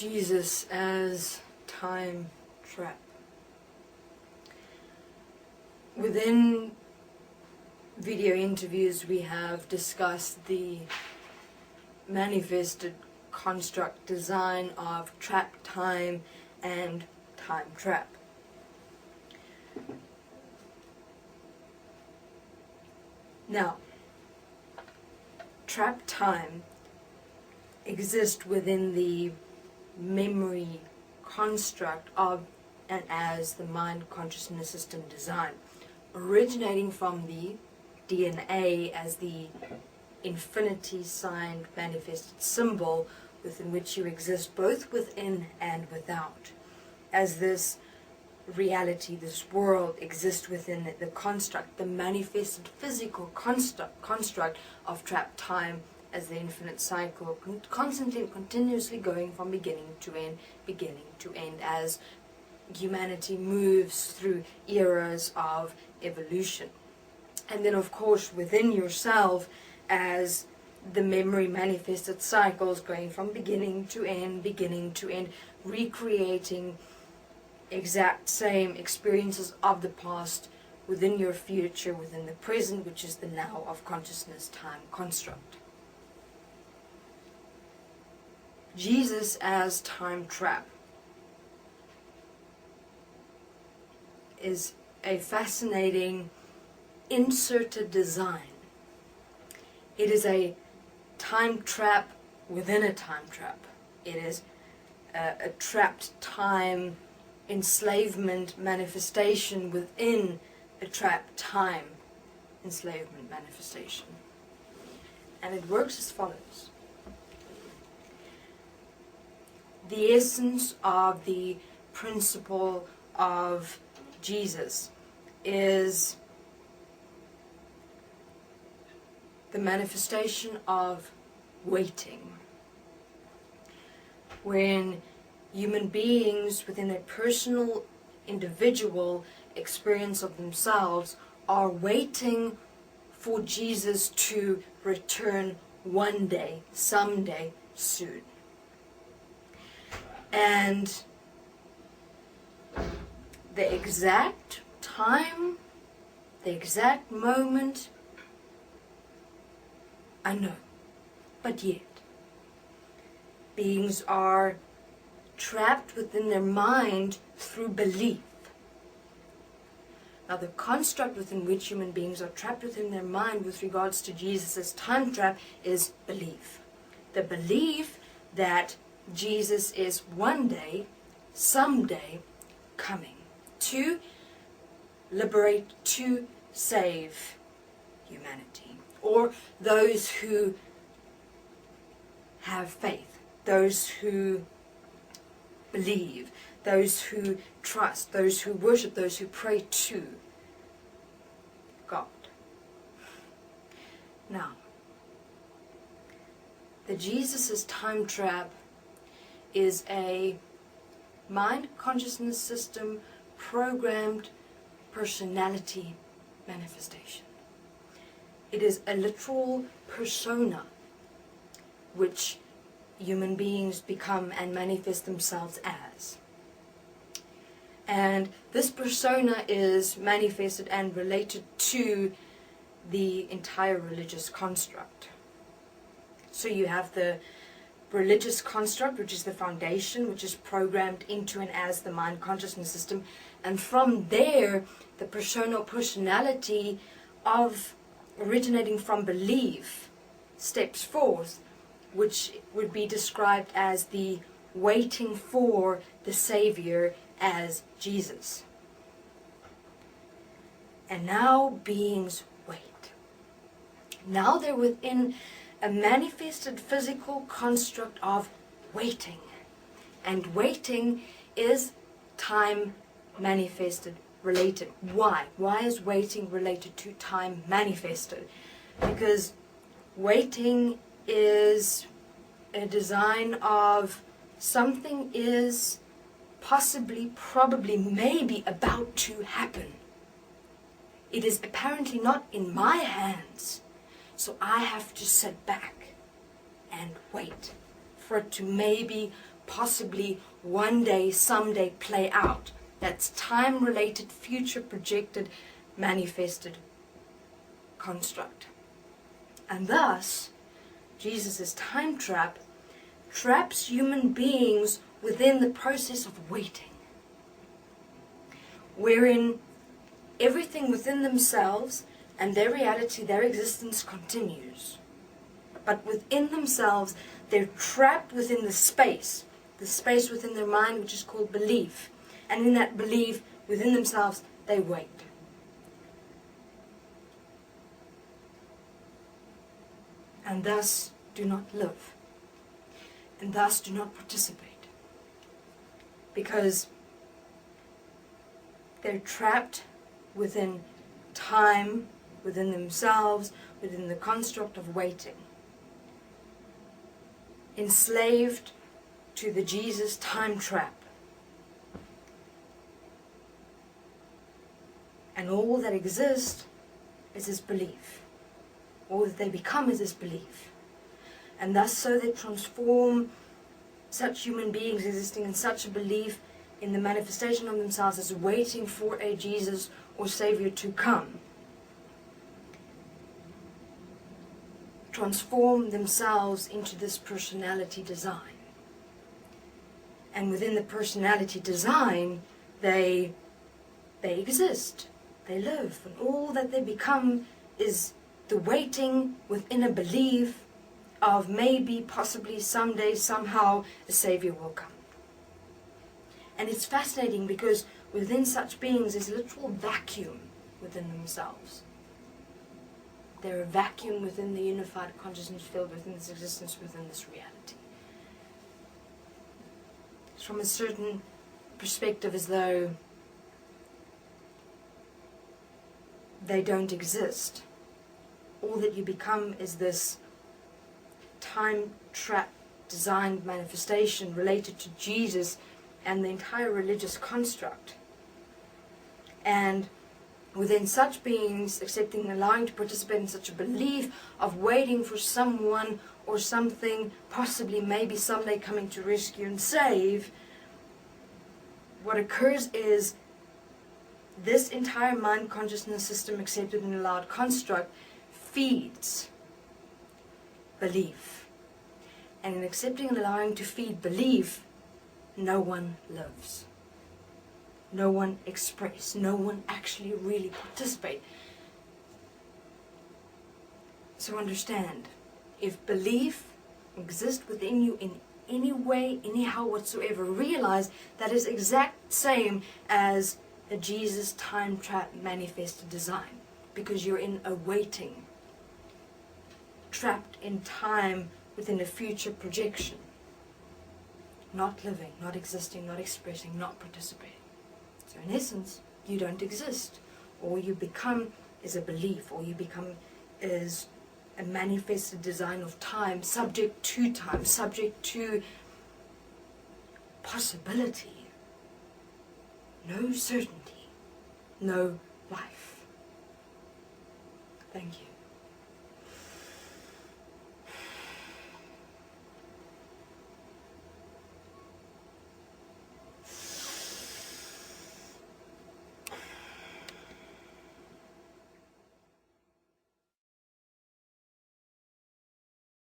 Jesus as time trap. Within video interviews we have discussed the manifested construct design of trap time and time trap. Now, trap time exists within the memory construct of and as the mind consciousness system design, originating from the DNA as the infinity sign manifested symbol within which you exist both within and without, as this reality, this world exists within the construct, the manifested physical construct of trap time as the infinite cycle, constantly and continuously going from beginning to end, as humanity moves through eras of evolution. And then of course within yourself as the memory manifested cycles going from beginning to end, recreating exact same experiences of the past within your future, within the present, which is the now of consciousness time construct. Jesus as time trap is a fascinating inserted design. It is a time trap within a time trap. It is a trapped time enslavement manifestation within a trapped time enslavement manifestation. And it works as follows. The essence of the principle of Jesus is the manifestation of waiting. When human beings within their personal, individual experience of themselves are waiting for Jesus to return one day, someday, soon. And the exact time, the exact moment, unknown. But yet, beings are trapped within their mind through belief. Now the construct within which human beings are trapped within their mind with regards to Jesus' time trap is belief. The belief that Jesus is one day, someday, coming to liberate, to save humanity, or those who have faith, those who believe, those who trust, those who worship, those who pray to God. Now, the Jesus' time trap is a mind consciousness system programmed personality manifestation. It is a literal persona which human beings become and manifest themselves as. And this persona is manifested and related to the entire religious construct. So you have the religious construct, which is the foundation, which is programmed into and as the mind consciousness system. And from there, the personal personality of originating from belief steps forth, which would be described as the waiting for the Savior as Jesus. And now beings wait. Now they're within a manifested physical construct of waiting. And waiting is time manifested related. Why? Why is waiting related to time manifested? Because waiting is a design of something is possibly, probably, maybe about to happen. It is apparently not in my hands, so I have to sit back and wait for it to maybe, possibly one day, someday play out. That's time-related, future projected, manifested construct. And thus, Jesus' time trap traps human beings within the process of waiting, wherein everything within themselves and their reality, their existence continues. But within themselves, they're trapped within the space within their mind, which is called belief. And in that belief, within themselves, they wait. And thus do not live. And thus do not participate. Because they're trapped within time, within themselves, within the construct of waiting. Enslaved to the Jesus time trap. And all that exists is this belief. All that they become is this belief. And thus so they transform such human beings existing in such a belief in the manifestation of themselves as waiting for a Jesus or Savior to come. Transform themselves into this personality design. And within the personality design, they exist, they live, and all that they become is the waiting within a belief of maybe, possibly, someday, somehow, a Savior will come. And it's fascinating because within such beings there's a literal vacuum within themselves. They're a vacuum within the unified consciousness field, within this existence, within this reality. It's from a certain perspective as though they don't exist. All that you become is this time trap designed manifestation related to Jesus and the entire religious construct. And within such beings, accepting and allowing to participate in such a belief of waiting for someone or something, possibly maybe someday coming to rescue and save, what occurs is this entire mind consciousness system accepted and allowed construct feeds belief. And in accepting and allowing to feed belief, no one lives. No one express. No one actually really participate. So understand, if belief exists within you in any way, anyhow whatsoever, realize that is exact same as a Jesus time trap manifested design. Because you're in a waiting, trapped in time within a future projection. Not living, not existing, not expressing, not participating. So in essence, you don't exist. All you become is a belief. All you become is a manifested design of time, subject to possibility. No certainty, no life. Thank you.